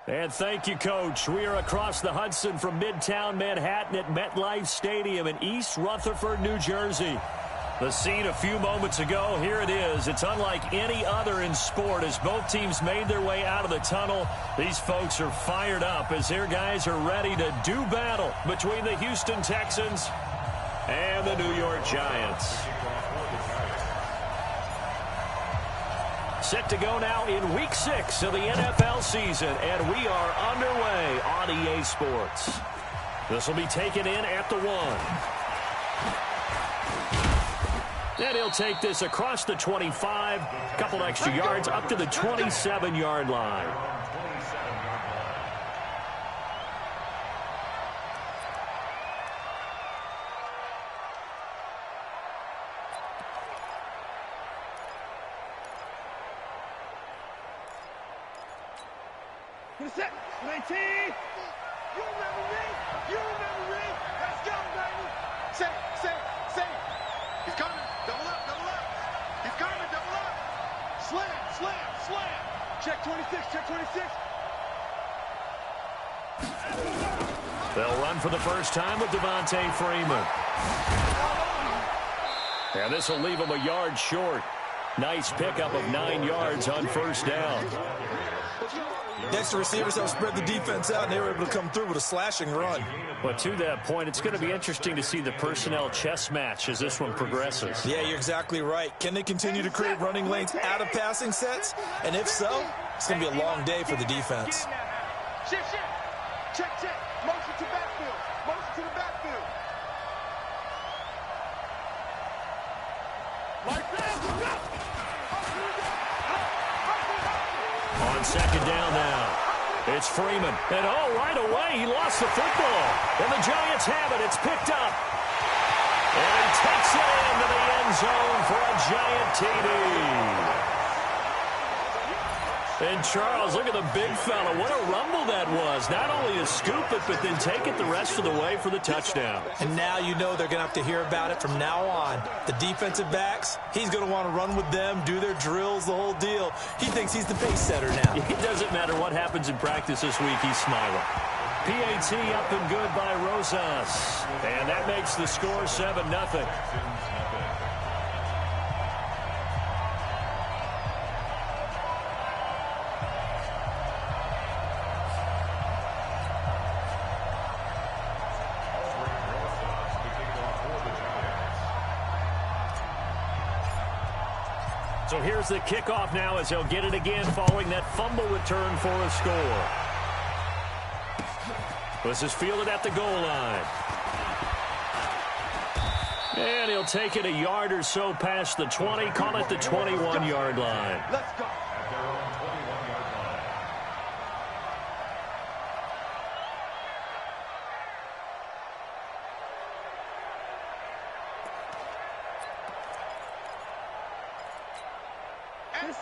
And thank you, Coach. We are across the Hudson from Midtown Manhattan at MetLife Stadium in East Rutherford, New Jersey. The scene a few moments ago, here it is. It's unlike any other in sport as both teams made their way out of the tunnel. These folks are fired up as their guys are ready to do battle between the Houston Texans and the New York Giants. Set to go now in Week 6 of the NFL season, and we are underway on EA Sports. This will be taken in at the 1. And he'll take this across the 25, couple extra yards up to the 27-yard line. Set, 19. You remember me? You remember me? Let's go, baby. Set. He's coming. Double up. He's coming. Double up. Slam. Check 26. They'll run for the first time with Devontae Freeman. And this will leave him a yard short. Nice pickup of 9 yards on first down. Next, the receivers help spread the defense out, and they were able to come through with a slashing run. But to that point, it's going to be interesting to see the personnel chess match as this one progresses. Yeah, you're exactly right. Can they continue to create running lanes out of passing sets? And if so, it's going to be a long day for the defense. Check. Motion to backfield. On second down now, it's Freeman. And right away, he lost the football. And the Giants have it. It's picked up. And he takes it into the end zone for a Giant TD. And Charles, look at the big fella. What a rumble that was. Not only to scoop it, but then take it the rest of the way for the touchdown. And now you know they're going to have to hear about it from now on. The defensive backs, he's going to want to run with them, do their drills, the whole deal. He thinks he's the pace setter now. It doesn't matter what happens in practice this week. He's smiling. PAT up and good by Rosas. And that makes the score 7-0. So here's the kickoff now as they'll get it again following that fumble return for a score. This is fielded at the goal line. And he'll take it a yard or so past the 20, call it the 21-yard line. Let's go.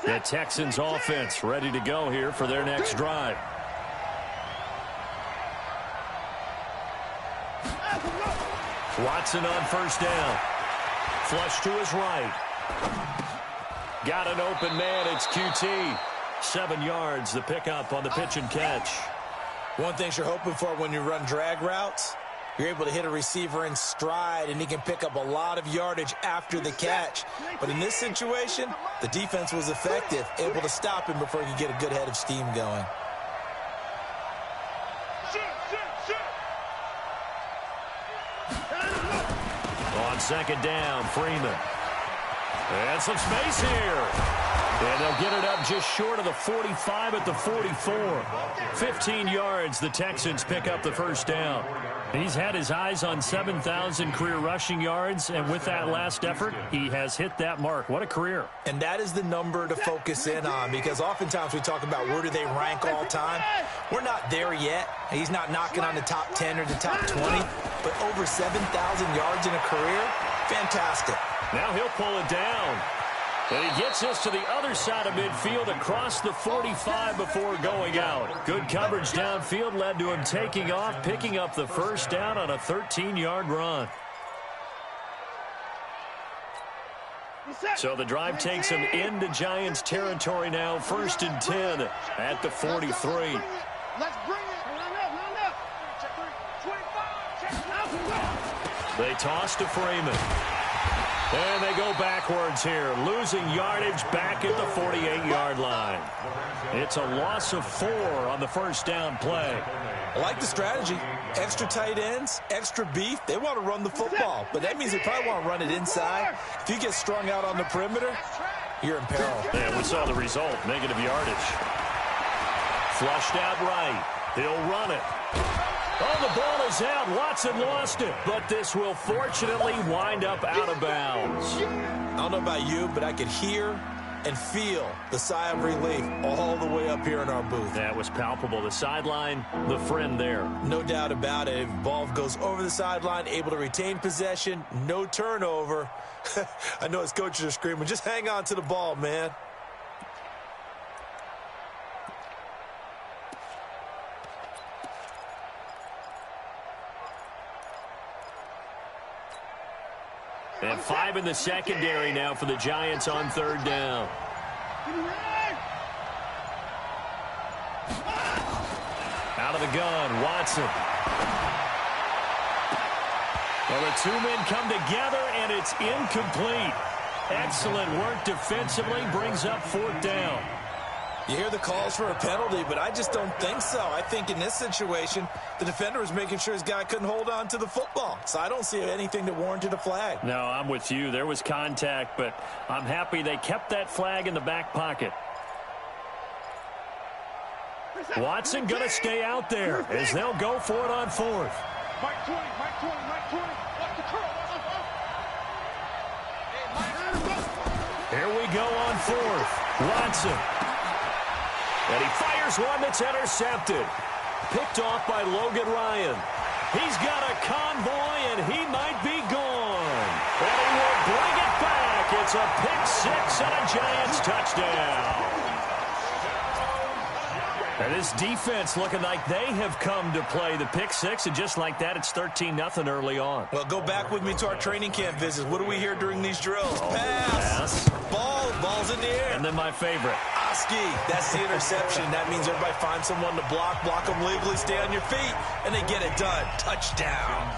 The Texans offense ready to go here for their next drive. Watson on first down. Flush to his right. Got an open man. It's QT. 7 yards, the pickup on the pitch and catch. One thing you're hoping for when you run drag routes, you're able to hit a receiver in stride, and he can pick up a lot of yardage after the catch. But in this situation, the defense was effective, able to stop him before he could get a good head of steam going. On second down, Freeman. And some space here. And they'll get it up just short of the 45 at the 44. 15 yards, the Texans pick up the first down. He's had his eyes on 7,000 career rushing yards, and with that last effort, he has hit that mark. What a career. And that is the number to focus in on, because oftentimes we talk about where do they rank all time. We're not there yet. He's not knocking on the top 10 or the top 20, but over 7,000 yards in a career, fantastic. Now he'll pull it down. And he gets us to the other side of midfield across the 45 before going out. Good coverage downfield led to him taking off, picking up the first down on a 13-yard run. So the drive takes him into Giants territory now, 1st and 10 at the 43. Let's bring it. Check 3. 25. They toss to Freeman. And they go backwards here, losing yardage back at the 48-yard line. It's a loss of 4 on the first down play. I like the strategy. Extra tight ends, extra beef. They want to run the football, but that means they probably want to run it inside. If you get strung out on the perimeter, you're in peril. Yeah, we saw the result, negative yardage. Flushed out right. He'll run it. Oh, the ball is out. Watson lost it, but this will fortunately wind up out of bounds. I don't know about you, but I could hear and feel the sigh of relief all the way up here in our booth. That was palpable. The sideline, the friend there. No doubt about it. If the ball goes over the sideline, able to retain possession, no turnover. I know his coaches are screaming, just hang on to the ball, man. And 5 in the secondary now for the Giants on third down. Out of the gun, Watson. Well, the two men come together, and it's incomplete. Excellent work defensively, brings up fourth down. You hear the calls for a penalty, but I just don't think so. I think in this situation, the defender was making sure his guy couldn't hold on to the football. So I don't see anything that warranted a flag. No, I'm with you. There was contact, but I'm happy they kept that flag in the back pocket. Watson going to stay out there as they'll go for it on fourth. Mike 20, Mike 20, Mike 20. Watch the curl. Here we go on fourth. Watson. And he fires one that's intercepted. Picked off by Logan Ryan. He's got a convoy, and he might be gone. And he will bring it back. It's a pick-6 and a Giants touchdown. And this defense looking like they have come to play the pick-6, and just like that, it's 13-0 early on. Well, go back with me to our training camp visits. What do we hear during these drills? Pass. Ball's in the air. And then my favorite. Oski, that's the interception. That means everybody finds someone to block them legally, stay on your feet, and they get it done. Touchdown.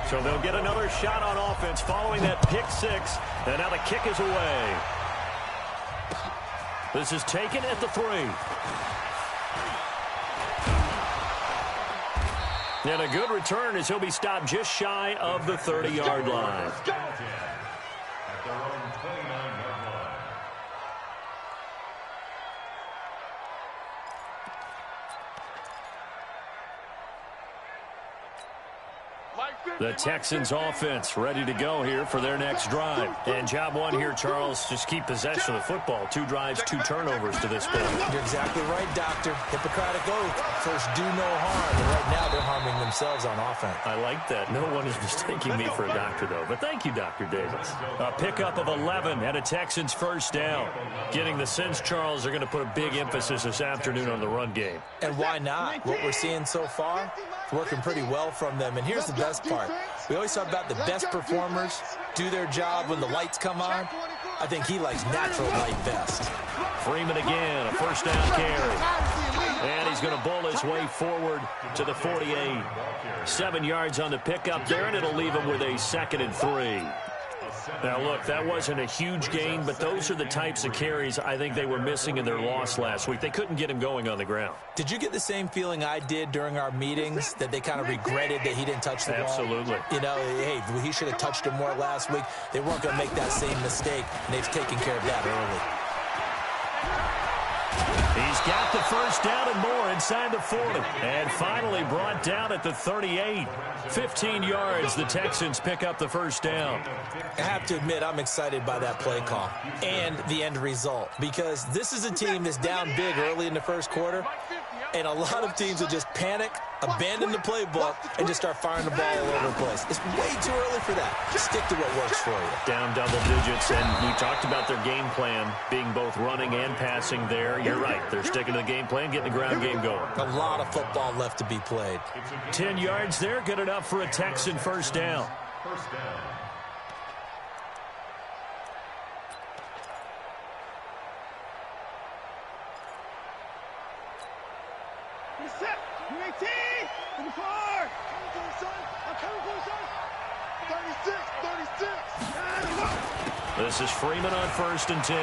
So they'll get another shot on offense following that pick-6, and now the kick is away. This is taken at the 3. And a good return as he'll be stopped just shy of the 30-yard line. The Texans offense ready to go here for their next drive. And job one here, Charles, just keep possession of the football. 2 drives, 2 turnovers to this point. You're exactly right, Doctor. Hippocratic oath. First, do no harm. And right now, they're harming themselves on offense. I like that. No one is mistaking me for a doctor, though. But thank you, Dr. Davis. A pickup of 11 and a Texans first down. Getting the sense, Charles, they're going to put a big emphasis this afternoon on the run game. And why not? What we're seeing so far, it's working pretty well from them. And here's the best part. We always talk about the best performers do their job when the lights come on. I think he likes natural light best. Freeman again, a first down carry. And he's going to bowl his way forward to the 48. 7 yards on the pickup there, and it'll leave him with a 2nd and 3. Now, look, that wasn't a huge gain, but those are the types of carries I think they were missing in their loss last week. They couldn't get him going on the ground. Did you get the same feeling I did during our meetings, that they kind of regretted that he didn't touch the ball? Absolutely. You know, hey, he should have touched it more last week. They weren't going to make that same mistake, and they've taken care of that early. He's got the first down and more inside the 40. And finally brought down at the 38. 15 yards, the Texans pick up the first down. I have to admit, I'm excited by that play call and the end result, because this is a team that's down big early in the first quarter, and a lot of teams will just panic, abandon the playbook, and just start firing the ball all over the place. It's way too early for that. Stick to what works for you. Down double digits, and we talked about their game plan being both running and passing there. You're right. They're sticking to the game plan, getting the ground game going. A lot of football left to be played. 10 yards there, good enough for a Texan first down. Set. 18. 24. Coming for the son. I'm coming for the son. 36. 36. This is Freeman on 1st and 10.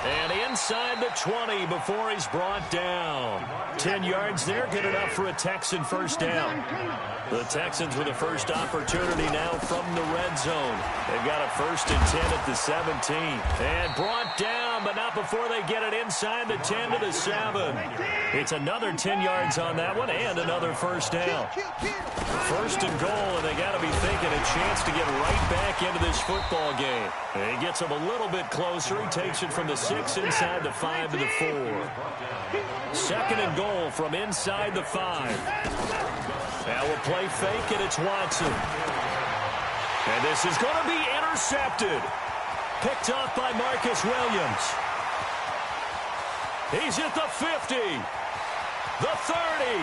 And inside the 20 before he's brought down. 10 yards there, good enough for a Texan first down. The Texans with a first opportunity now from the red zone. They've got a 1st and 10 at the 17. And brought down, but not before they get it inside the 10 to the 7. It's another 10 yards on that one and another first down. 1st and goal, and they got to be thinking a chance to get right back into this football game. And he gets them a little bit closer. He takes it from the 6 inside the 5 to the 4. 2nd and goal from inside the 5. Now we'll play fake, and it's Watson. And this is going to be intercepted. Picked off by Marcus Williams. He's at the 50, the 30,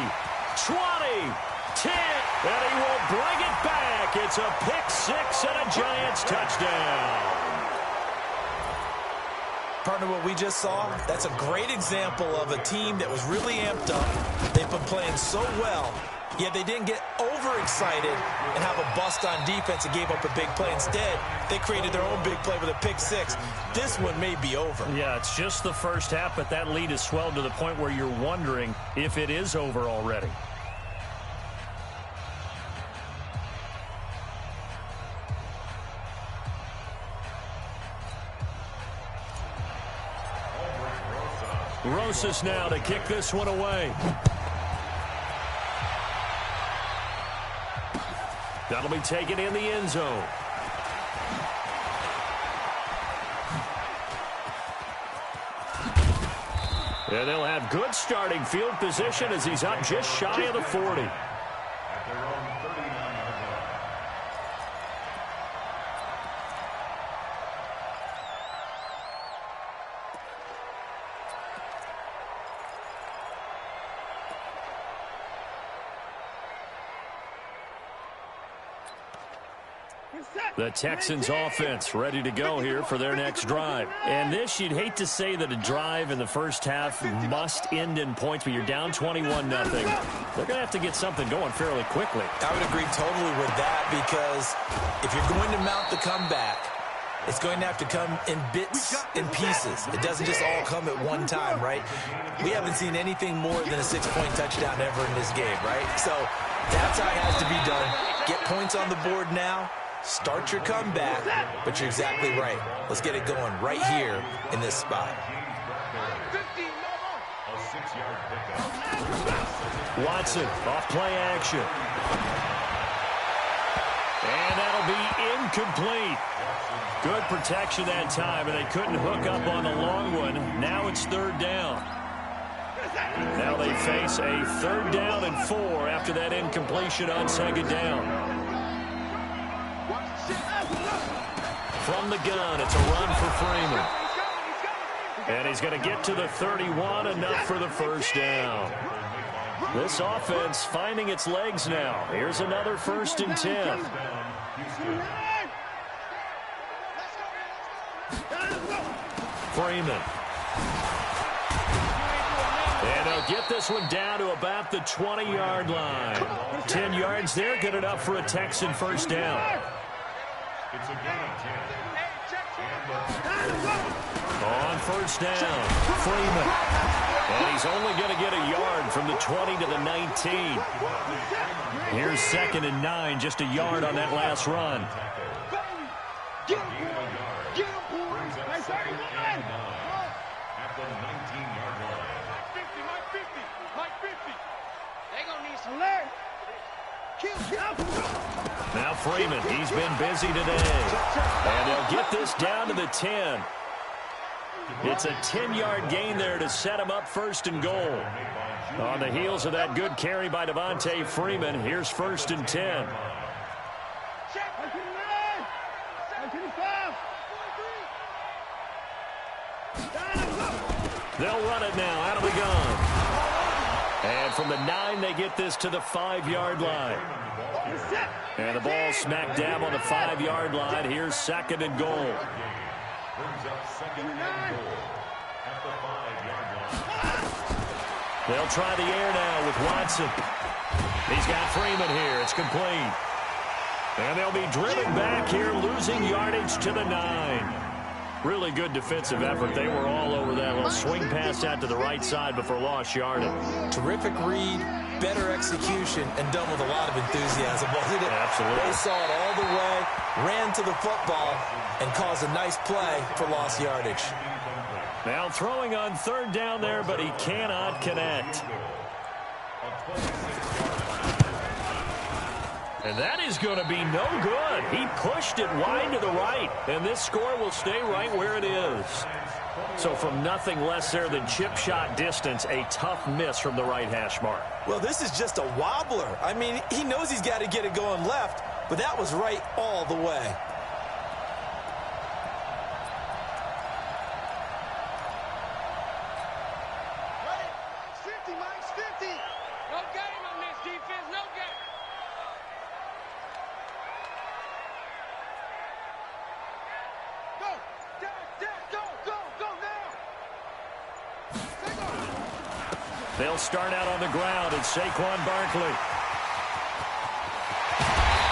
20, 10, and he will bring it back. It's a pick 6 and a Giants touchdown. Partner, what we just saw, that's a great example of a team that was really amped up. They've been playing so well, yet they didn't get overexcited and have a bust on defense and gave up a big play. Instead, they created their own big play with a pick 6. This one may be over. Yeah, it's just the first half, but that lead has swelled to the point where you're wondering if it is over already. Rosas now to kick this one away. That'll be taken in the end zone. And they'll have good starting field position as he's up just shy of the 40. The Texans offense ready to go here for their next drive. And this, you'd hate to say that a drive in the first half must end in points, but you're down 21-0. They're going to have to get something going fairly quickly. I would agree totally with that, because if you're going to mount the comeback, it's going to have to come in bits and pieces. It doesn't just all come at one time, right? We haven't seen anything more than a 6-point touchdown ever in this game, right? So that's how it has to be done. Get points on the board now. Start your comeback, but you're exactly right. Let's get it going right here in this spot. Watson, off play action. And that'll be incomplete. Good protection that time, and they couldn't hook up on the long one. Now it's 3rd down. Now they face a 3rd down and 4 after that incompletion on 2nd down. From the gun, it's a run for Freeman. And he's going to get to the 31, enough for the first down. This offense finding its legs now. Here's another 1st and 10. Freeman. And they'll get this one down to about the 20-yard line. 10 yards there, good enough for a Texan first down. It's a gun of 10. On 1st down, Freeman. And he's only going to get a yard from the 20 to the 19. Here's 2nd and 9, just a yard on that last run. Get him, boys. At the 19-yard line. Mike 50. They gonna need some alert. Now Freeman, he's been busy today. And they'll get this down to the 10. It's a 10-yard gain there to set him up 1st and goal. On the heels of that good carry by Devontae Freeman, here's 1st and 10. They'll run it now out of the gun. And from the 9, they get this to the 5-yard line. And the ball smack dab on the 5-yard line. Here's 2nd and goal. Brings up 2nd and goal at the 5-yard line. They'll try the air now with Watson. He's got Freeman here. It's complete. And they'll be driven back here, losing yardage to the 9. Really good defensive effort. They were all over that little swing pass out to the right side before lost yardage. Terrific read, better execution, and done with a lot of enthusiasm, wasn't it? Absolutely. They saw it all the way, ran to the football, and caused a nice play for lost yardage. Now throwing on third down there, but he cannot connect. And that is going to be no good. He pushed it wide to the right, and this score will stay right where it is. So from nothing less there than chip shot distance, a tough miss from the right hash mark. Well, this is just a wobbler. I mean, he knows he's got to get it going left, but that was right all the way. They'll start out on the ground, and Saquon Barkley.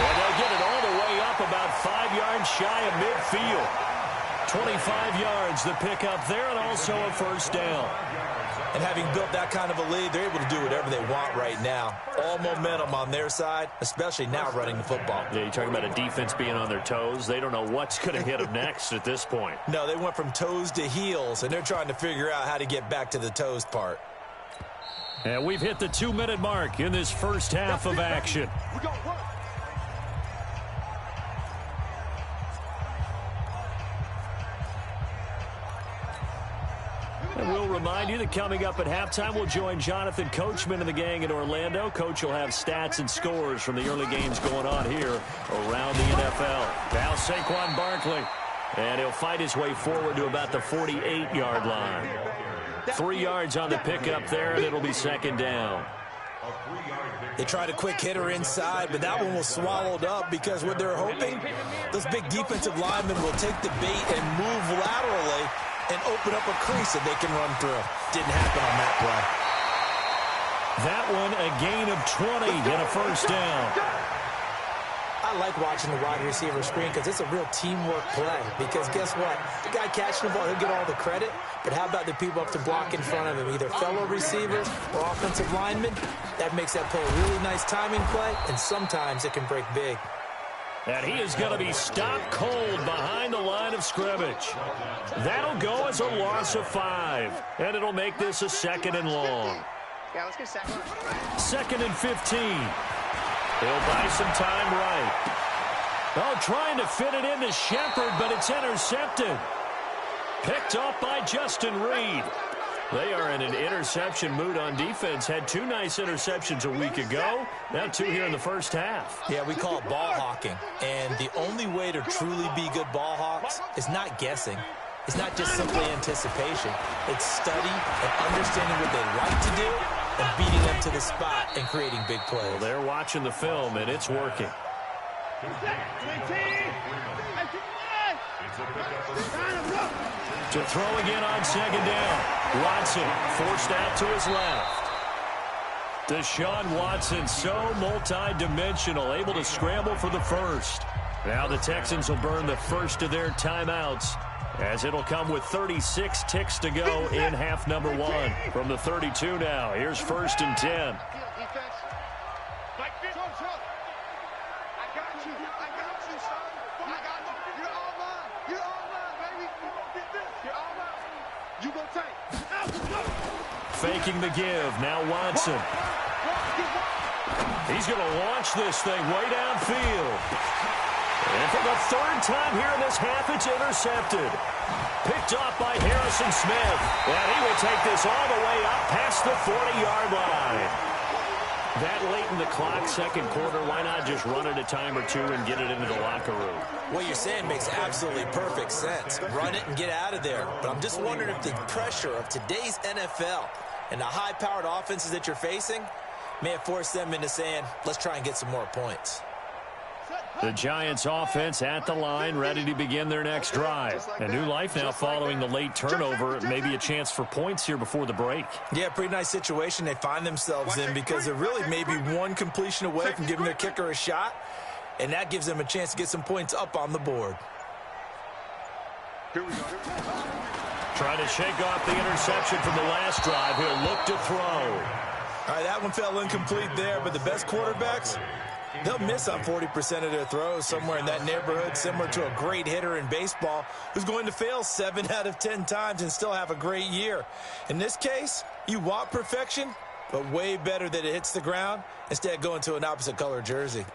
And they'll get it all the way up about 5 yards shy of midfield. 25 yards the pickup there, and also a first down. And having built that kind of a lead, they're able to do whatever they want right now. All momentum on their side, especially now running the football. Yeah, you're talking about a defense being on their toes. They don't know what's going to hit them next at this point. No, they went from toes to heels, and they're trying to figure out how to get back to the toes part. And we've hit the 2-minute mark in this first half of action. And we'll remind you that coming up at halftime, we'll join Jonathan Coachman and the gang in Orlando. Coach will have stats and scores from the early games going on here around the NFL. Now Saquon Barkley, and he'll fight his way forward to about the 48-yard line. 3 yards on the pickup there, and it'll be second down. They tried a quick hitter inside, but that one was swallowed up because what they're hoping, those big defensive linemen will take the bait and move laterally and open up a crease that they can run through. Didn't happen on that play. That one a gain of 20 and a first down. I like watching the wide receiver screen because it's a real teamwork play. Because guess what? The guy catching the ball, he'll get all the credit. But how about the people up to block in front of him? Either fellow receivers or offensive linemen. That makes that play a really nice timing play, and sometimes it can break big. And he is going to be stopped cold behind the line of scrimmage. That'll go as a loss of 5. And it'll make this a second and long. Yeah, let's get second. Second and 15. He'll buy some time right. Oh, trying to fit it into Shepard, but it's intercepted. Picked up by Justin Reed. They are in an interception mood on defense. Had 2 nice interceptions a week ago. Now 2 here in the first half. Yeah, we call it ball hawking. And the only way to truly be good ball hawks is not guessing. It's not just simply anticipation. It's study and understanding what they like to do and beating them to the spot and creating big plays. Well, they're watching the film, and it's working. To throw again on second down. Watson forced out to his left. Deshaun Watson, so multi-dimensional, able to scramble for the first. Now the Texans will burn the first of their timeouts, as it'll come with 36 ticks to go in half number 1. From the 32 now, here's first and 10. Faking the give. Now Watson. He's going to launch this thing way downfield. And for the 3rd time here in this half, it's intercepted. Picked off by Harrison Smith. And he will take this all the way up past the 40-yard line. That late in the clock, second quarter, why not just run it a time or 2 and get it into the locker room? What you're saying makes absolutely perfect sense. Run it and get out of there. But I'm just wondering if the pressure of today's NFL and the high-powered offenses that you're facing may have forced them into saying, let's try and get some more points. The Giants offense at the line, ready to begin their next drive. A new life now following the late turnover. Maybe a chance for points here before the break. Yeah, pretty nice situation they find themselves in because they're really maybe one completion away from giving their kicker a shot, and that gives them a chance to get some points up on the board. Here we go. Trying to shake off the interception from the last drive. He'll look to throw. All right, that one fell incomplete there, but the best quarterbacks, they'll miss on 40% of their throws, somewhere in that neighborhood, similar to a great hitter in baseball who's going to fail 7 out of 10 times and still have a great year. In this case, you want perfection, but way better that it hits the ground instead of going to an opposite color jersey.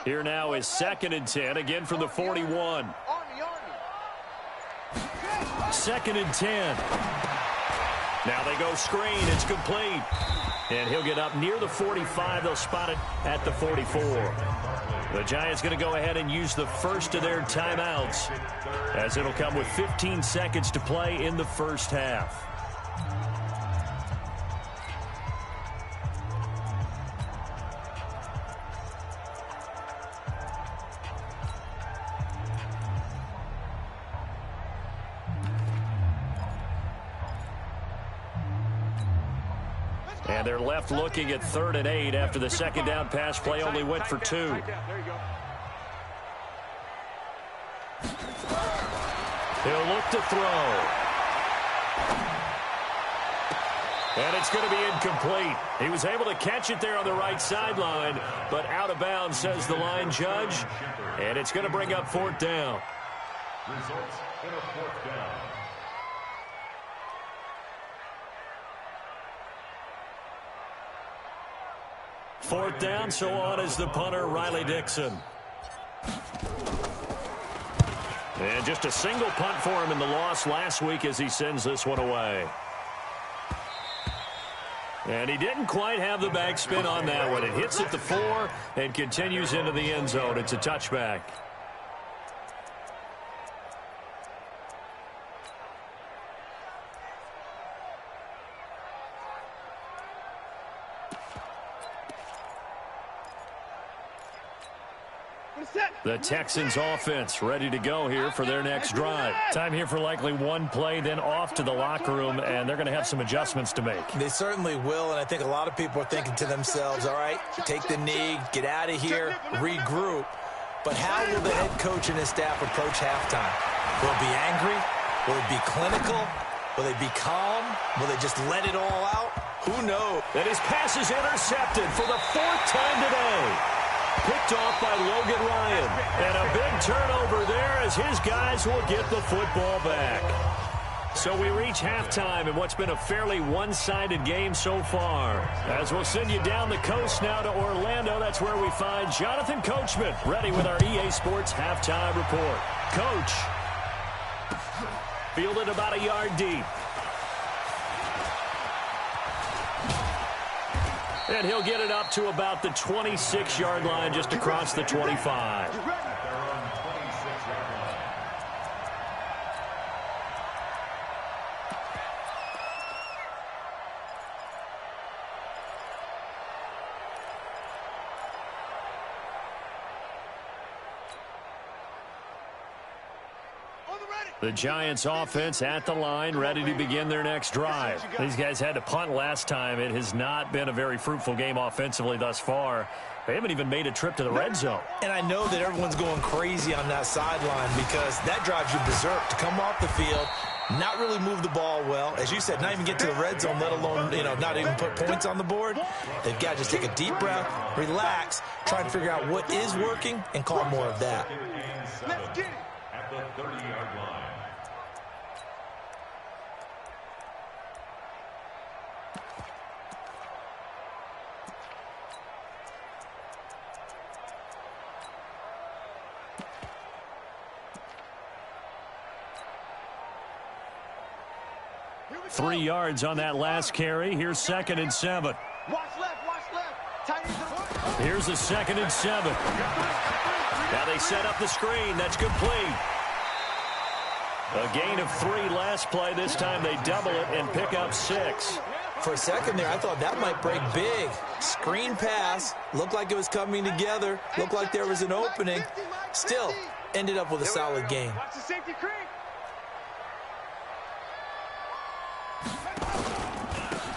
Here now is 2nd and 10, again from the 41. 2nd and 10. Now they go screen. It's complete. And he'll get up near the 45. They'll spot it at the 44. The Giants going to go ahead and use the first of their timeouts, as it'll come with 15 seconds to play in the first half. And they're left looking at 3rd and 8 after the second down pass play only went for 2. He'll look to throw. And it's going to be incomplete. He was able to catch it there on the right sideline, but out of bounds, says the line judge. And it's going to bring up 4th down. Results in a 4th down. Fourth down, so on is the punter, Riley Dixon. And just a single punt for him in the loss last week as he sends this one away. And he didn't quite have the backspin on that one. It hits at the 4 and continues into the end zone. It's a touchback. The Texans offense ready to go here for their next drive. Time here for likely one play, then off to the locker room, and they're going to have some adjustments to make. They certainly will, and I think a lot of people are thinking to themselves, all right, take the knee, get out of here, regroup. But how will the head coach and his staff approach halftime? Will it be angry? Will it be clinical? Will they be calm? Will they just let it all out? Who knows? And his pass is intercepted for the 4th time today. Picked off by Logan Ryan. And a big turnover there as his guys will get the football back. So we reach halftime in what's been a fairly one-sided game so far. As we'll send you down the coast now to Orlando, that's where we find Jonathan Coachman, ready with our EA Sports halftime report. Coach, fielded about a yard deep. And he'll get it up to about the 26-yard line, just across the 25. The Giants offense at the line, ready to begin their next drive. These guys had to punt last time. It has not been a very fruitful game offensively thus far. They haven't even made a trip to the red zone. And I know that everyone's going crazy on that sideline because that drives you berserk to come off the field, not really move the ball well. As you said, not even get to the red zone, let alone, not even put points on the board. They've got to just take a deep breath, relax, try and figure out what is working and call more of that. Let's get it. At the 30-yard line. Here we 3 go. yards on that last carry. Here's 2nd and 7. Watch left, watch left. Tight end to the foot. Here's a 2nd and 7. Now they set up the screen. That's complete. A gain of 3 last play. This time they double it and pick up 6. For a second there, I thought that might break big. Screen pass. Looked like it was coming together. Looked like there was an opening. Still, ended up with a solid gain. Watch the safety creep.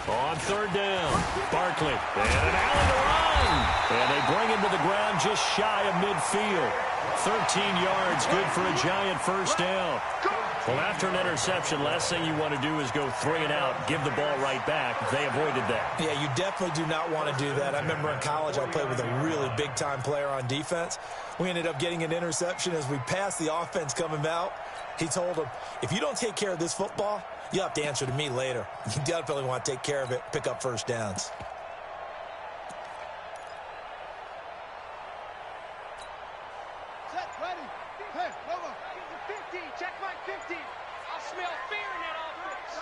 On 3rd down, Barkley. And an alley to run. And they bring him to the ground just shy of midfield. 13 yards, good for a giant first down. Well, after an interception, last thing you want to do is go 3 and out, give the ball right back. They avoided that. Yeah, you definitely do not want to do that. I remember in college I played with a really big-time player on defense. We ended up getting an interception as we passed the offense coming out. He told him, if you don't take care of this football, you have to answer to me later. You definitely want to take care of it, pick up first downs. Set, ready. Hey, over. 50. Check my 50. I smell fear in that offense.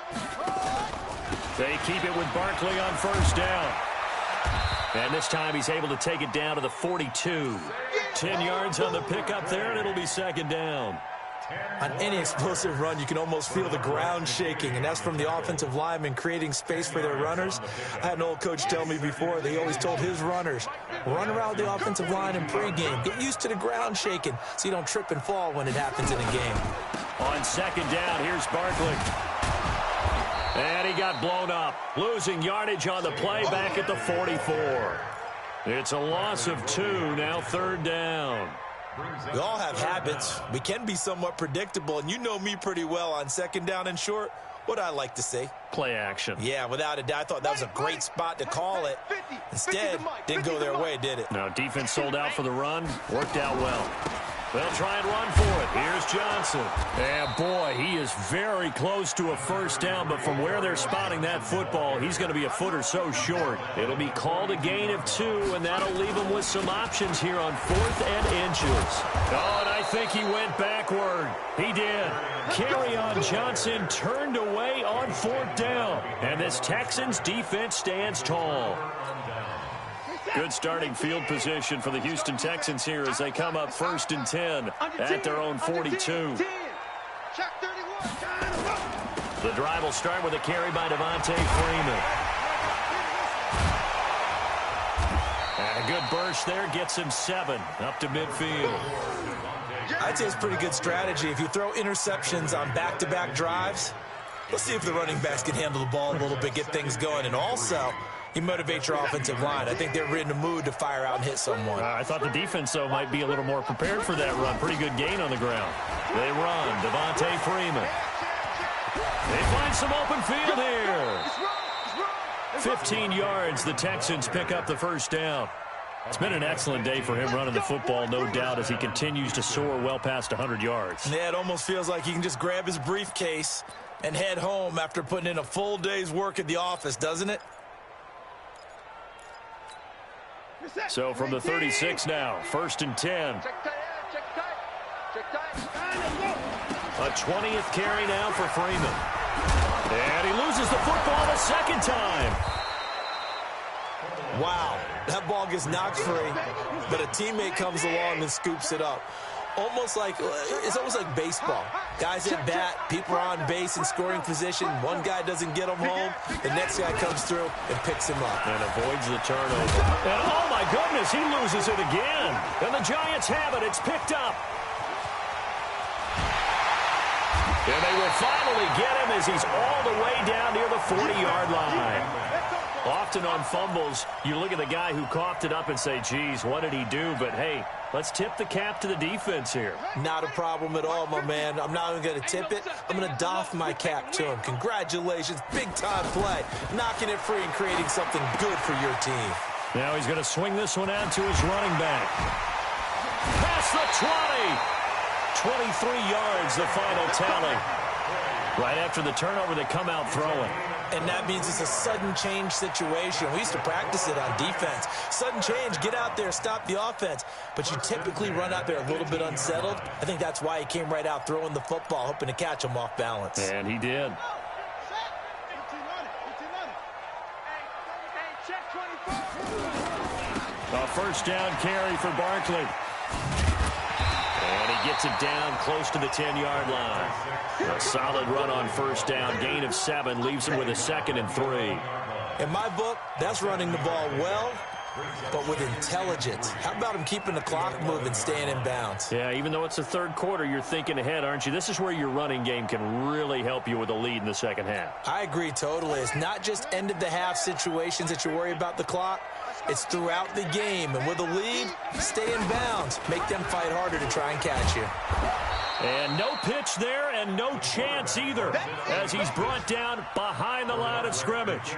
They keep it with Barkley on 1st down. And this time he's able to take it down to the 42. 10 yards on the pickup there, and it'll be 2nd down. On any explosive run, you can almost feel the ground shaking, and that's from the offensive linemen creating space for their runners. I had an old coach tell me before, they always told his runners, run around the offensive line in pregame. Get used to the ground shaking so you don't trip and fall when it happens in a game. On 2nd down, here's Barkley. And he got blown up, losing yardage on the play back at the 44. It's a loss of 2, now 3rd down. We all have habits. We can be somewhat predictable, and you know me pretty well on 2nd down and short. What I like to see. Play action. Yeah, without a doubt, I thought that was a great spot to call it. Instead, didn't go their way, did it? Now defense sold out for the run. Worked out well. They'll try and run for it. Here's Johnson. And boy, he is very close to a first down, but from where they're spotting that football, he's going to be a foot or so short. It'll be called a gain of 2, and that'll leave him with some options here on 4th and inches. Oh, and I think he went backward. He did. Kerryon Johnson turned away on 4th down, and this Texans defense stands tall. Good starting field position for the Houston Texans here as they come up 1st and 10 at their own 42. The drive will start with a carry by Devontae Freeman. And a good burst there gets him 7 up to midfield. I'd say it's pretty good strategy. If you throw interceptions on back-to-back drives, let's see if the running backs can handle the ball a little bit, get things going, and also you motivate your offensive line. I think they're in the mood to fire out and hit someone. I thought the defense, though, might be a little more prepared for that run. Pretty good gain on the ground. They run. Devontae Freeman. They find some open field here. 15 yards. The Texans pick up the first down. It's been an excellent day for him running the football, no doubt, as he continues to soar well past 100 yards. Yeah, it almost feels like he can just grab his briefcase and head home after putting in a full day's work at the office, doesn't it? So from the 36 now, 1st and 10. A 20th carry now for Freeman. And he loses the football a 2nd time. Wow, that ball gets knocked free, but a teammate comes along and scoops it up. It's almost like baseball. Guys at bat, people are on base in scoring position. One guy doesn't get him home. The next guy comes through and picks him up. And avoids the turnover. And oh my goodness, he loses it again. And the Giants have it. It's picked up. And they will finally get him as he's all the way down near the 40-yard line. Often on fumbles, you look at the guy who coughed it up and say, geez, what did he do? But, hey, let's tip the cap to the defense here. Not a problem at all, my man. I'm not even going to tip it. I'm going to doff my cap to him. Congratulations. Big-time play. Knocking it free and creating something good for your team. Now he's going to swing this one out to his running back. Past the 20. 23 yards, the final tally. Right after the turnover, they come out throwing. And that means it's a sudden change situation. We used to practice it on defense. Sudden change, get out there, stop the offense. But you typically run out there a little bit unsettled. I think that's why he came right out throwing the football, hoping to catch him off balance. And he did. A 1st down carry for Barkley. gets it down close to the 10-yard line. A solid run on first down. Gain of 7 leaves him with a 2nd and 3. In my book, that's running the ball well, but with intelligence. How about him keeping the clock moving, staying in bounds? Yeah, even though it's the third quarter, you're thinking ahead, aren't you? This is where your running game can really help you with a lead in the second half. I agree totally. It's not just end-of-the-half situations that you worry about the clock. It's throughout the game. And with a lead, stay in bounds. Make them fight harder to try and catch you. And no pitch there and no chance either as he's brought down behind the line of scrimmage.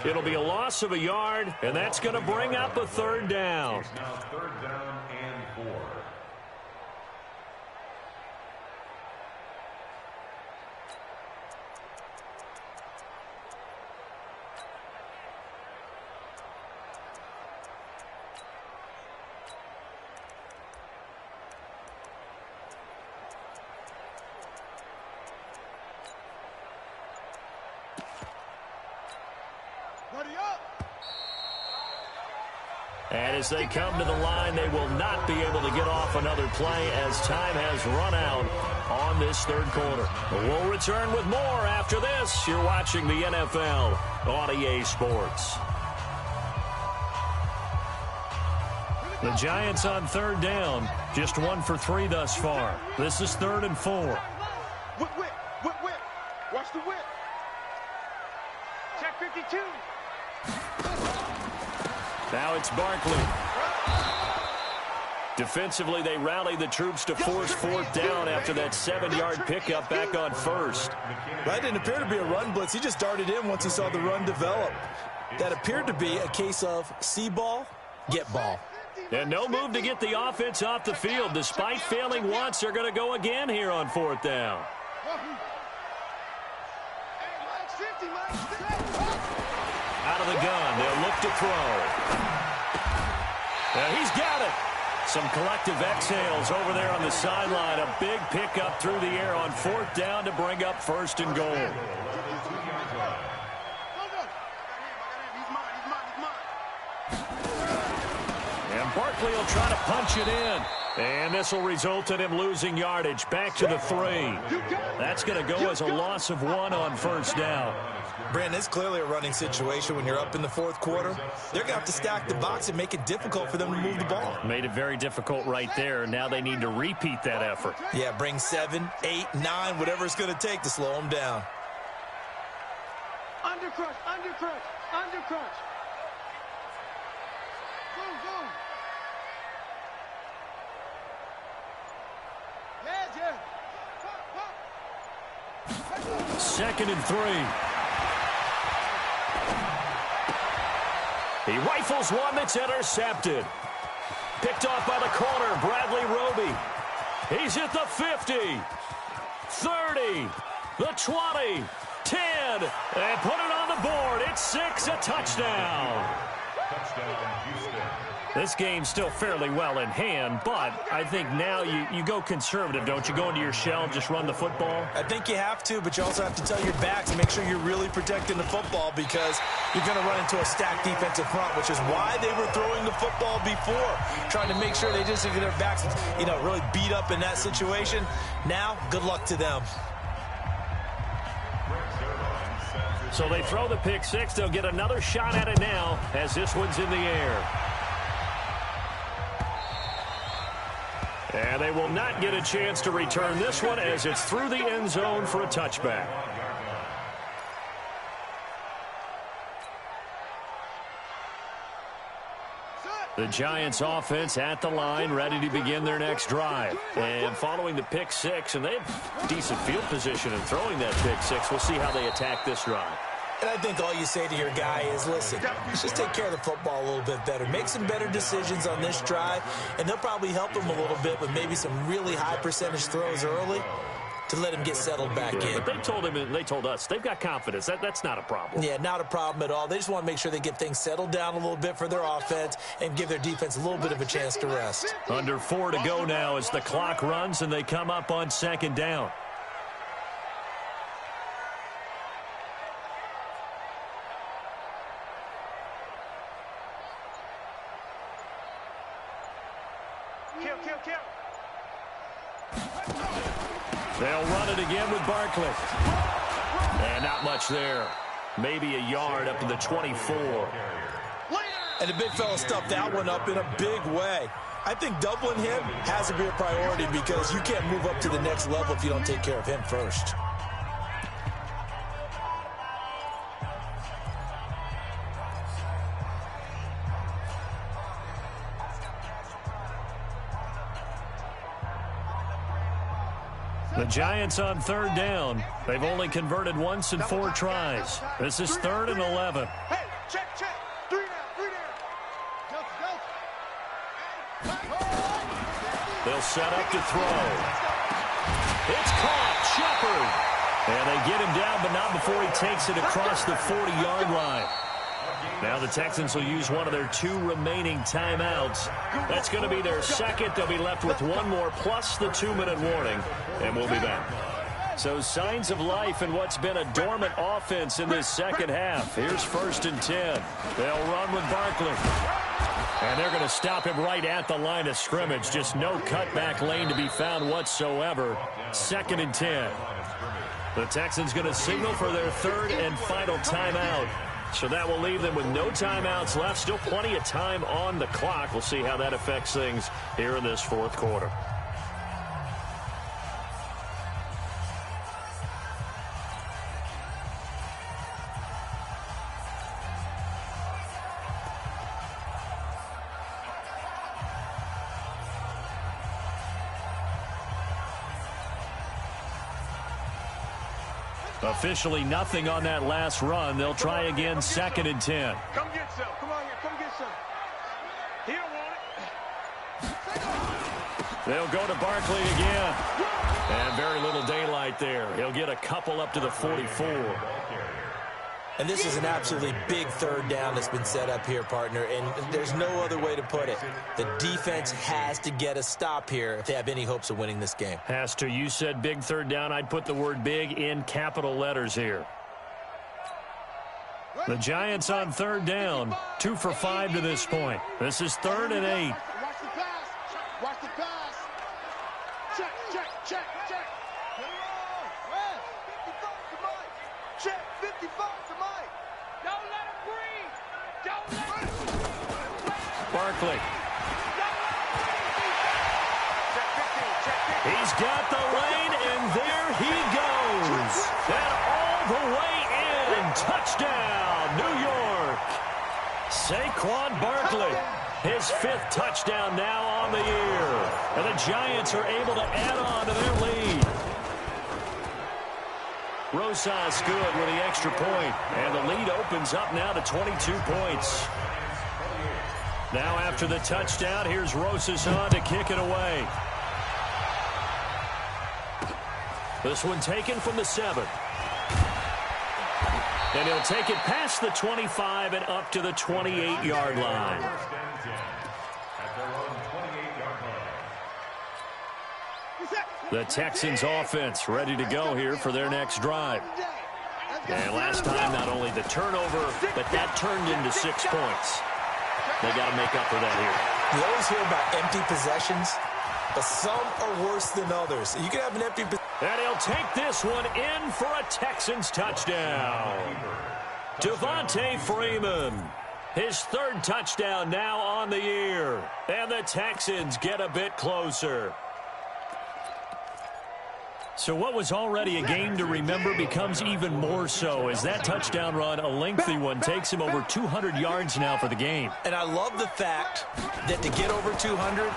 It'll be a loss of a yard, and that's going to bring up a 3rd down. It's now 3rd down and 4. And as they come to the line, they will not be able to get off another play as time has run out on this 3rd quarter. We'll return with more after this. You're watching the NFL on EA Sports. The Giants on 3rd down, just 1 for 3 thus far. This is 3rd and 4. Whip. Watch the whip. Check 52. Now it's Barkley. Defensively, they rally the troops to force 4th down after that 7-yard pickup back on 1st. That didn't appear to be a run blitz. He just darted in once he saw the run develop. That appeared to be a case of see ball, get ball. And no move to get the offense off the field. Despite failing once, they're going to go again here on 4th down. Out of the gun, they'll look to throw. Now he's got it. Some collective exhales over there on the sideline. A big pickup through the air on 4th down to bring up 1st and goal. And Barkley will try to punch it in. And this will result in him losing yardage back to the 3. That's going to go as a loss of 1 on 1st down. Brandon, it's clearly a running situation when you're up in the 4th quarter. They're going to have to stack the box and make it difficult for them to move the ball. Made it very difficult right there. Now they need to repeat that effort. Yeah, bring 7, 8, 9, whatever it's going to take to slow them down. Undercrush. Boom. Yeah. 2nd and 3. He rifles one that's intercepted. Picked off by the corner, Bradley Roby. He's at the 50, 30, the 20, 10, and put it on the board. It's 6, a touchdown. Touchdown, Houston. This game's still fairly well in hand, but I think now you go conservative, don't you? Go into your shell, just run the football? I think you have to, but you also have to tell your backs and make sure you're really protecting the football because you're going to run into a stacked defensive front, which is why they were throwing the football before, trying to make sure they just get their backs, really beat up in that situation. Now, good luck to them. So they throw the pick 6. They'll get another shot at it now as this one's in the air. And they will not get a chance to return this one as it's through the end zone for a touchback. The Giants offense at the line, ready to begin their next drive. And following the pick 6, and they have decent field position in throwing that pick 6. We'll see how they attack this drive. And I think all you say to your guy is, listen, let's just take care of the football a little bit better. Make some better decisions on this drive, and they'll probably help him a little bit with maybe some really high percentage throws early to let him get settled back in. But they told him, and they told us, they've got confidence. That's not a problem. Yeah, not a problem at all. They just want to make sure they get things settled down a little bit for their offense and give their defense a little bit of a chance to rest. Under 4 to go now as the clock runs and they come up on 2nd down. Kill. They'll run it again with Barkley. And not much there. Maybe a yard up to the 24. And the big fella stuffed that one up in a big way. I think doubling him has to be a priority because you can't move up to the next level if you don't take care of him first. The Giants on third down. They've only converted once in 4 tries. This is 3rd and 11. Hey, check. 3 down. They'll set up to throw. It's caught. Shepard. And they get him down, but not before he takes it across the 40-yard line. Now the Texans will use one of their 2 remaining timeouts. That's going to be their second. They'll be left with 1 more plus the 2-minute warning, and we'll be back. So signs of life in what's been a dormant offense in this second half. Here's 1st and 10. They'll run with Barkley. And they're going to stop him right at the line of scrimmage. Just no cutback lane to be found whatsoever. 2nd and 10. The Texans going to signal for their 3rd and final timeout. So that will leave them with no timeouts left. Still plenty of time on the clock. We'll see how that affects things here in this 4th quarter. Officially nothing on that last run. They'll try again, 2nd and 10. Come get some. Come on here. Come get some. He don't want it. They'll go to Barkley again. And very little daylight there. He'll get a couple up to the 44. And this is an absolutely big 3rd down that's been set up here, partner, and there's no other way to put it. The defense has to get a stop here if they have any hopes of winning this game. Has to. You said big 3rd down. I'd put the word big in capital letters here. The Giants on 3rd down, 2 for 5 to this point. This is 3rd and 8. Watch the pass. Watch the pass. Check. Check 55 to Mike. Don't let him breathe. Don't let him breathe. Barkley. Check 15. He's got the lane, and there he goes. And all the way in. Touchdown, New York. Saquon Barkley. His 5th touchdown now on the year. And the Giants are able to add on to their lead. Rosas good with the extra point, and the lead opens up now to 22 points. Now after the touchdown, here's Rosas on to kick it away. This one taken from the 7. And he'll take it past the 25 and up to the 28-yard line. The Texans offense ready to go here for their next drive. And last time, not only the turnover, but that turned into 6 points. They got to make up for that here. You always hear about empty possessions, but some are worse than others. You can have an empty possession. And he'll take this one in for a Texans touchdown. Devontae Freeman. His 3rd touchdown now on the year. And the Texans get a bit closer. So what was already a game to remember becomes even more so as that touchdown run, a lengthy one, takes him over 200 yards now for the game. And I love the fact that to get over 200,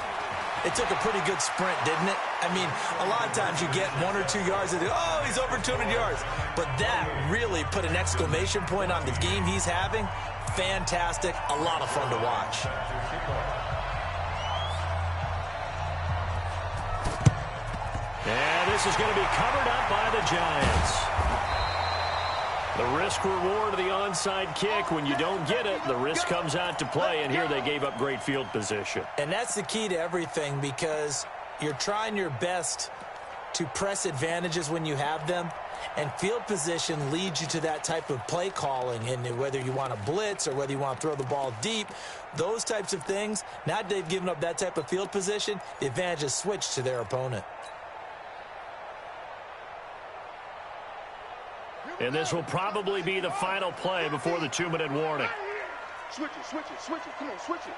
it took a pretty good sprint, didn't it? I mean, a lot of times you get 1 or 2 yards and oh, he's over 200 yards. But that really put an exclamation point on the game he's having. Fantastic. A lot of fun to watch. And this is going to be covered up by the Giants. The risk-reward of the onside kick, when you don't get it, the risk comes out to play, and here they gave up great field position. And that's the key to everything because you're trying your best to press advantages when you have them, and field position leads you to that type of play calling, and whether you want to blitz or whether you want to throw the ball deep, those types of things, now that they've given up that type of field position, the advantage is switched to their opponent. And this will probably be the final play before the 2-minute warning. Switch it, switch it, switch it. Come on, switch it.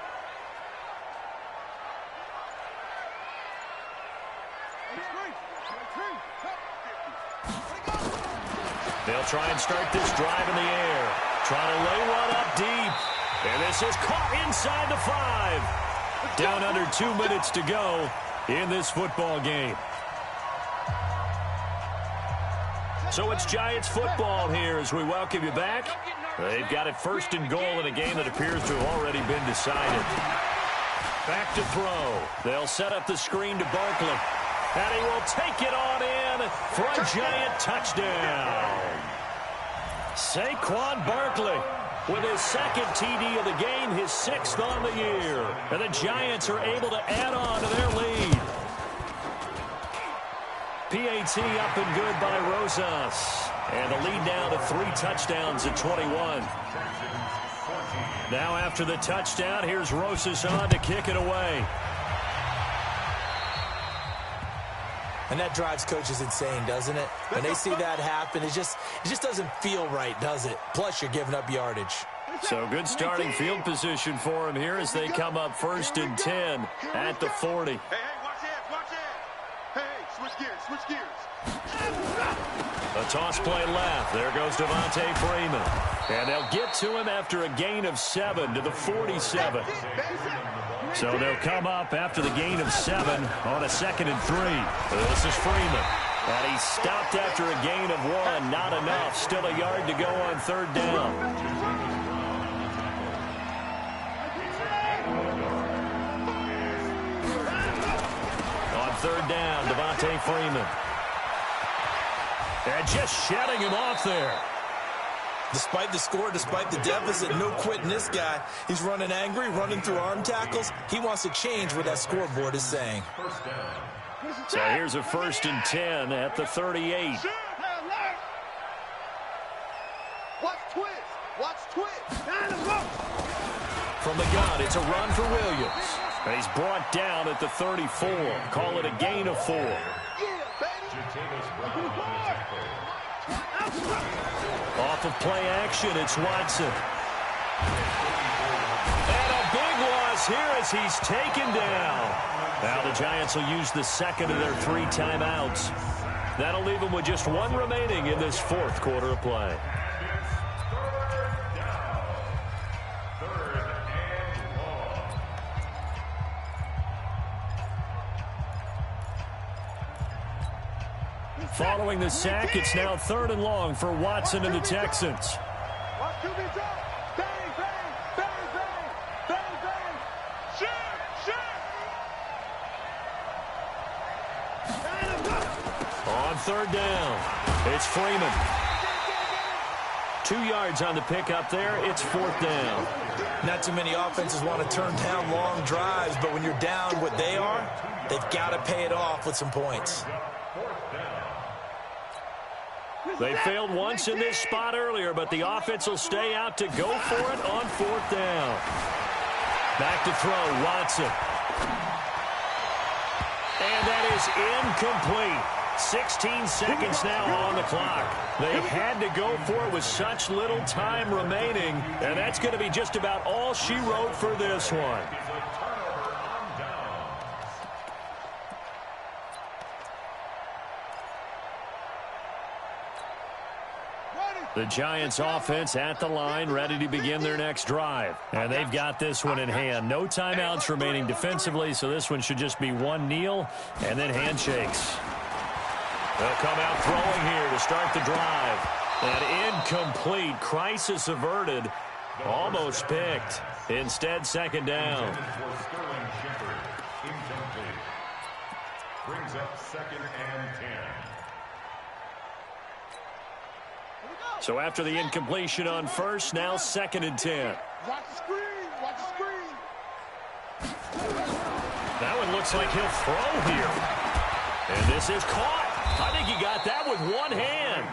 They'll try and start this drive in the air. Trying to lay one up deep. And this is caught inside the 5. Down under 2 minutes to go in this football game. So it's Giants football here as we welcome you back. They've got it 1st and goal in a game that appears to have already been decided. Back to throw. They'll set up the screen to Barkley. And he will take it on in for a Giant touchdown. Saquon Barkley with his 2nd TD of the game, his 6th on the year. And the Giants are able to add on to their lead. PAT up and good by Rosas. And the lead now to 3 touchdowns at 21. Now after the touchdown, here's Rosas on to kick it away. And that drives coaches insane, doesn't it? When they see that happen, it just doesn't feel right, does it? Plus, you're giving up yardage. So good starting field position for him here as they come up 1st and 10 at the 40. Hey, watch it, watch it. Hey, switch gears. A toss play left. There goes Devontae Freeman. And they'll get to him after a gain of 7 to the 47. So they'll come up after the gain of 7 on a 2nd and 3. This is Freeman. And he stopped after a gain of 1. Not enough. Still a yard to go on 3rd down. On 3rd down, Devontae Freeman. And just shutting him off there. Despite the score, despite the deficit, no quitting this guy. He's running angry, running through arm tackles. He wants to change what that scoreboard is saying. So here's a 1st and 10 at the 38. Watch twist. From the gun, it's a run for Williams. And he's brought down at the 34. Call it a gain of 4. Off of play action, it's Watson. And a big loss here as he's taken down. Now the Giants will use the 2nd of their 3 timeouts. That'll leave them with just 1 remaining in this 4th quarter of play. Following the sack, it's now 3rd and long for Watson and the Texans. Watch QB drop. Bang, bang, bang, bang, bang, bang. Shoot. On 3rd down, it's Freeman. 2 yards on the pickup there. It's 4th down. Not too many offenses want to turn down long drives, but when you're down what they are, they've got to pay it off with some points. They failed once in this spot earlier, but the offense will stay out to go for it on 4th down. Back to throw, Watson. And that is incomplete. 16 seconds now on the clock. They had to go for it with such little time remaining, and that's going to be just about all she wrote for this one. The Giants offense at the line, ready to begin their next drive. And they've got this one in hand. No timeouts remaining defensively, so this one should just be 1 kneel and then handshakes. They'll come out throwing here to start the drive. An incomplete, crisis averted, almost picked. Instead, 2nd down. Brings up 2nd and 10. So after the incompletion on 1st, now 2nd and 10. Watch the screen. That one looks like he'll throw here. And this is caught. I think he got that with 1 hand.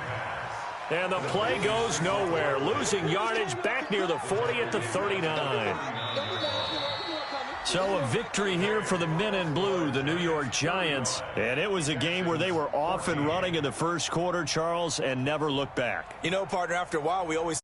And the play goes nowhere. Losing yardage back near the 40 at the 39. So a victory here for the men in blue, the New York Giants. And it was a game where they were off and running in the first quarter, Charles, and never looked back. You know, partner, after a while, we always